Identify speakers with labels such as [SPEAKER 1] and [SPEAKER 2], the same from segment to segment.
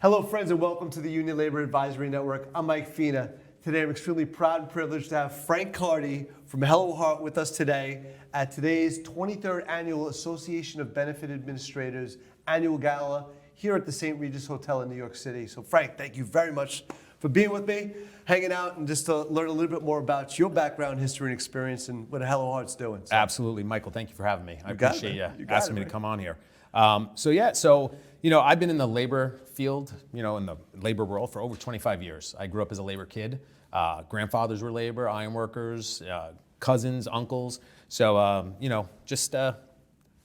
[SPEAKER 1] Hello, friends, and welcome to the Union Labor Advisory Network. I'm Mike Fina. Today, I'm extremely proud and privileged to have Frank Carti from Hello Heart with us today at today's 23rd Annual Association of Benefit Administrators Annual Gala here at the St. Regis Hotel in New York City. So, Frank, thank you very much for being with me, hanging out, and just to learn a little bit more about your background, history, and experience, and what Hello Heart's doing. So.
[SPEAKER 2] Absolutely, Michael. Thank you for having me. I appreciate you asking me to come on here. I've been in the labor field, in the labor world for over 25 years. I grew up as a labor kid. Grandfathers were labor, iron workers, cousins, uncles. So,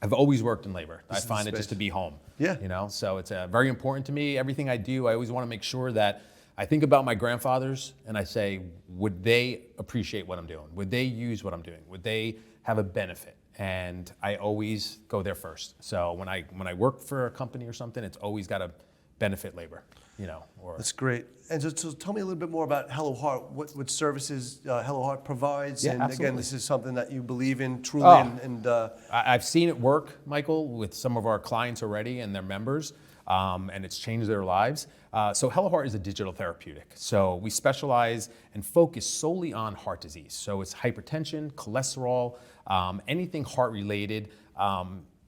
[SPEAKER 2] I've always worked in labor. I find it just to be home.
[SPEAKER 1] Yeah.
[SPEAKER 2] So it's very important to me. Everything I do, I always want to make sure that I think about my grandfathers and I say, would they appreciate what I'm doing? Would they use what I'm doing? Would they have a benefit? And I always go there first. So when I work for a company or something, it's always got to benefit labor,
[SPEAKER 1] That's great. And so tell me a little bit more about Hello Heart, what services Hello Heart provides.
[SPEAKER 2] Yeah,
[SPEAKER 1] and
[SPEAKER 2] absolutely.
[SPEAKER 1] Again, this is something that you believe in truly.
[SPEAKER 2] I've seen it work, Michael, with some of our clients already and their members, and it's changed their lives. So Hello Heart is a digital therapeutic. So we specialize and focus solely on heart disease. So it's hypertension, cholesterol, anything heart related,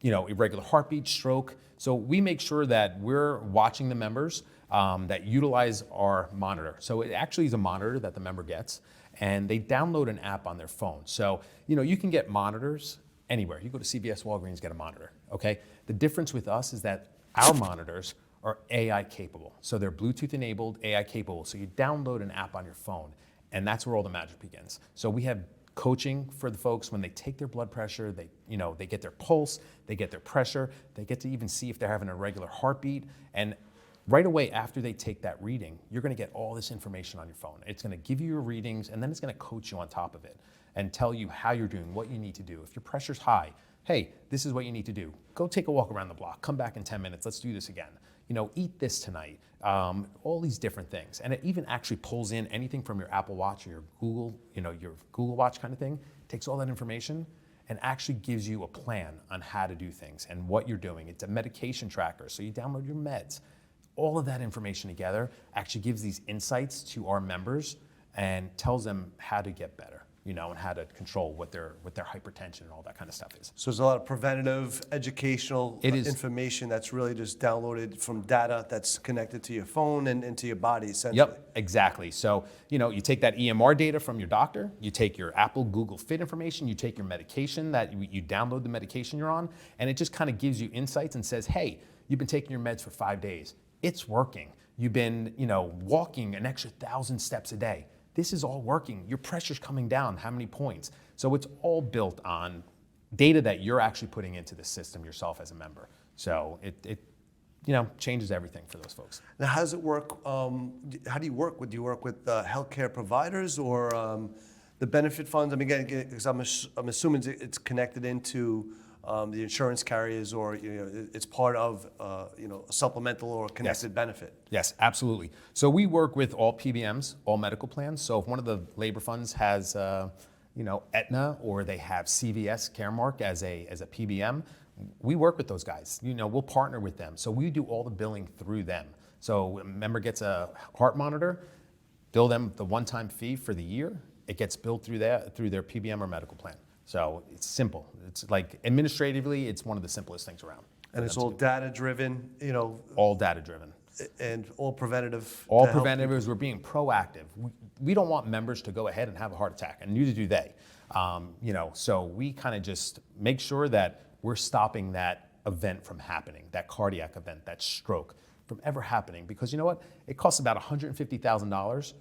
[SPEAKER 2] irregular heartbeat, stroke. So we make sure that we're watching the members that utilize our monitor. So it actually is a monitor that the member gets, and they download an app on their phone. So, you can get monitors anywhere. You go to CVS, Walgreens, get a monitor, okay? The difference with us is that our monitors are AI capable. So they're Bluetooth enabled, AI capable. So you download an app on your phone, and that's where all the magic begins. So we have coaching for the folks when they take their blood pressure, they get their pulse, they get their pressure, they get to even see if they're having a regular heartbeat. And right away after they take that reading, you're gonna get all this information on your phone. It's gonna give you your readings, and then it's gonna coach you on top of it and tell you how you're doing, what you need to do. If your pressure's high, hey, this is what you need to do. Go take a walk around the block, come back in 10 minutes, let's do this again. Eat this tonight, all these different things. And it even actually pulls in anything from your Apple Watch or your Google Watch kind of thing, takes all that information and actually gives you a plan on how to do things and what you're doing. It's a medication tracker, so you download your meds. All of that information together actually gives these insights to our members and tells them how to get better, and how to control what their hypertension and all that kind of stuff is.
[SPEAKER 1] So there's a lot of preventative, educational information that's really just downloaded from data that's connected to your phone and into your body, essentially.
[SPEAKER 2] Yep, exactly. So, you take that EMR data from your doctor, you take your Apple, Google Fit information, you take your medication that you download the medication you're on, and it just kind of gives you insights and says, hey, you've been taking your meds for 5 days. It's working. You've been, walking an extra 1,000 steps a day. This is all working. Your pressure's coming down, how many points? So it's all built on data that you're actually putting into the system yourself as a member. So it changes everything for those folks.
[SPEAKER 1] Now, how does it work? How do you work? Do you work with healthcare providers or the benefit funds? I mean, again, because I'm assuming it's connected into the insurance carriers, or it's part of a supplemental or connected benefit.
[SPEAKER 2] Yes, absolutely. So we work with all PBMs, all medical plans. So if one of the labor funds has Aetna, or they have CVS Caremark as a PBM, we work with those guys. We'll partner with them. So we do all the billing through them. So a member gets a heart monitor, bill them the one-time fee for the year. It gets billed through their PBM or medical plan. So it's simple. It's like administratively, it's one of the simplest things around.
[SPEAKER 1] And it's all data-driven,
[SPEAKER 2] All data-driven.
[SPEAKER 1] And all preventative.
[SPEAKER 2] All preventative is we're being proactive. We don't want members to go ahead and have a heart attack, and neither do they. So we kind of just make sure that we're stopping that event from happening, that cardiac event, that stroke from ever happening. Because you know what? It costs about $150,000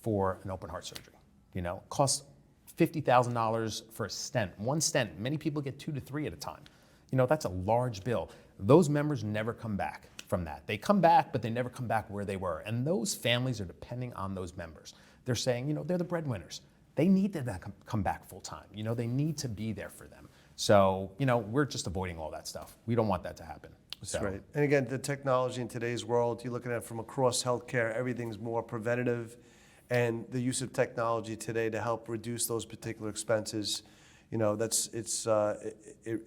[SPEAKER 2] for an open heart surgery. It costs $50,000 for a stent. One stent, many people get 2 to 3 at a time. That's a large bill. Those members never come back from that. They come back, but they never come back where they were. And those families are depending on those members. They're saying, they're the breadwinners. They need to come back full time. They need to be there for them. So, we're just avoiding all that stuff. We don't want that to happen.
[SPEAKER 1] That's right. And again, the technology in today's world, you're looking at it from across healthcare, everything's more preventative. And the use of technology today to help reduce those particular expenses, it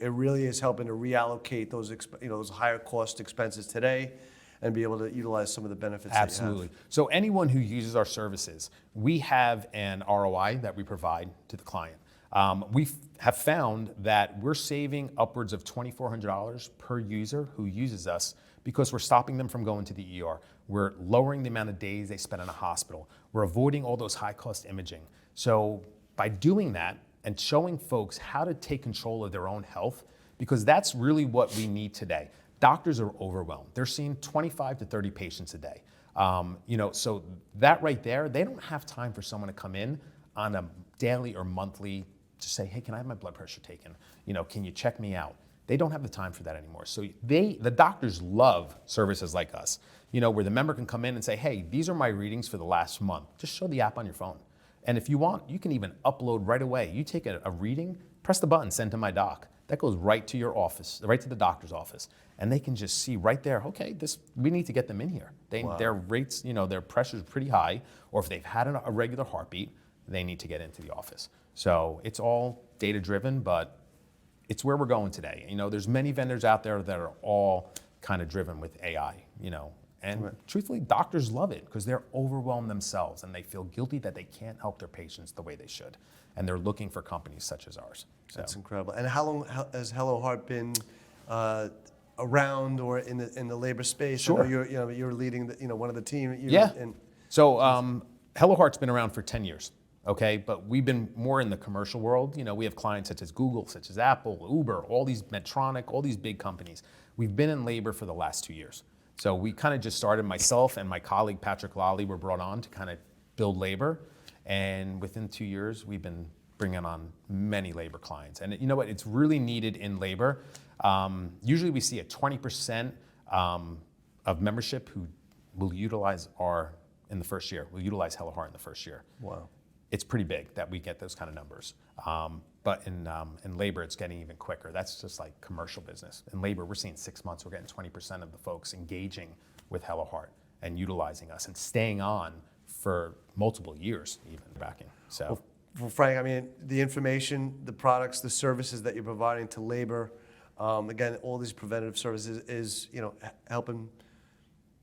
[SPEAKER 1] really is helping to reallocate those those higher cost expenses today and be able to utilize some of the benefits
[SPEAKER 2] Absolutely.
[SPEAKER 1] that you
[SPEAKER 2] So anyone who uses our services, we have an ROI that we provide to the client. Have found that we're saving upwards of $2,400 per user who uses us because we're stopping them from going to the ER. We're lowering the amount of days they spend in a hospital. We're avoiding all those high-cost imaging. So by doing that and showing folks how to take control of their own health, because that's really what we need today. Doctors are overwhelmed. They're seeing 25 to 30 patients a day. So that right there, they don't have time for someone to come in on a daily or monthly to say, hey, can I have my blood pressure taken? Can you check me out? They don't have the time for that anymore. So the doctors love services like us, where the member can come in and say, hey, these are my readings for the last month. Just show the app on your phone. And if you want, you can even upload right away. You take a reading, press the button, send to my doc. That goes right to your office, right to the doctor's office. And they can just see right there, okay, we need to get them in here. Their rates, their pressure's pretty high, or if they've had a regular heartbeat, they need to get into the office. So it's all data-driven, but it's where we're going today. There's many vendors out there that are all kind of driven with AI, and truthfully, doctors love it because they're overwhelmed themselves and they feel guilty that they can't help their patients the way they should. And they're looking for companies such as ours. So.
[SPEAKER 1] That's incredible. And how long has Hello Heart been around or in the labor space?
[SPEAKER 2] Sure.
[SPEAKER 1] I know you're leading one of the team.
[SPEAKER 2] So Hello Heart's been around for 10 years. Okay, but we've been more in the commercial world. We have clients such as Google, such as Apple, Uber, all these Medtronic, all these big companies. We've been in labor for the last 2 years. So we kind of just started, myself and my colleague Patrick Lally were brought on to kind of build labor. And within 2 years, we've been bringing on many labor clients. And you know what, it's really needed in labor. Usually we see a 20% of membership who will utilize in the first year, will utilize Hello Heart in the first year.
[SPEAKER 1] Wow.
[SPEAKER 2] It's pretty big that we get those kind of numbers. But in labor, it's getting even quicker. That's just like commercial business. In labor, we're seeing 6 months, we're getting 20% of the folks engaging with Hello Heart and utilizing us and staying on for multiple years even backing. So,
[SPEAKER 1] well, Frank, the information, the products, the services that you're providing to labor, again, all these preventative services is, helping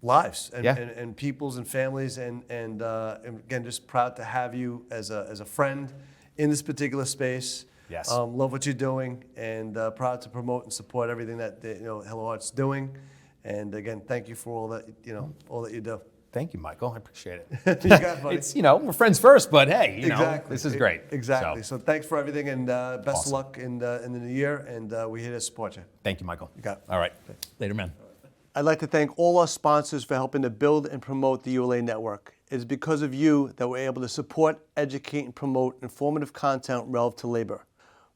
[SPEAKER 1] lives and peoples and families, and again, just proud to have you as a friend in this particular space.
[SPEAKER 2] Yes.
[SPEAKER 1] Love what you're doing, and proud to promote and support everything that Hello Heart's doing. And again, thank you for all that you do.
[SPEAKER 2] Thank you, Michael. I appreciate it.
[SPEAKER 1] You got it, buddy.
[SPEAKER 2] It's we're friends first, but hey,
[SPEAKER 1] exactly.
[SPEAKER 2] This is great.
[SPEAKER 1] Exactly. So thanks for everything, and best
[SPEAKER 2] Awesome.
[SPEAKER 1] of luck in the new year. And we're here to support you.
[SPEAKER 2] Thank you, Michael.
[SPEAKER 1] You got it.
[SPEAKER 2] All right. Later, man.
[SPEAKER 1] I'd like to thank all our sponsors for helping to build and promote the ULA Network. It is because of you that we're able to support, educate, and promote informative content relevant to labor.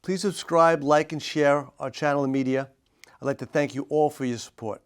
[SPEAKER 1] Please subscribe, like, and share our channel and media. I'd like to thank you all for your support.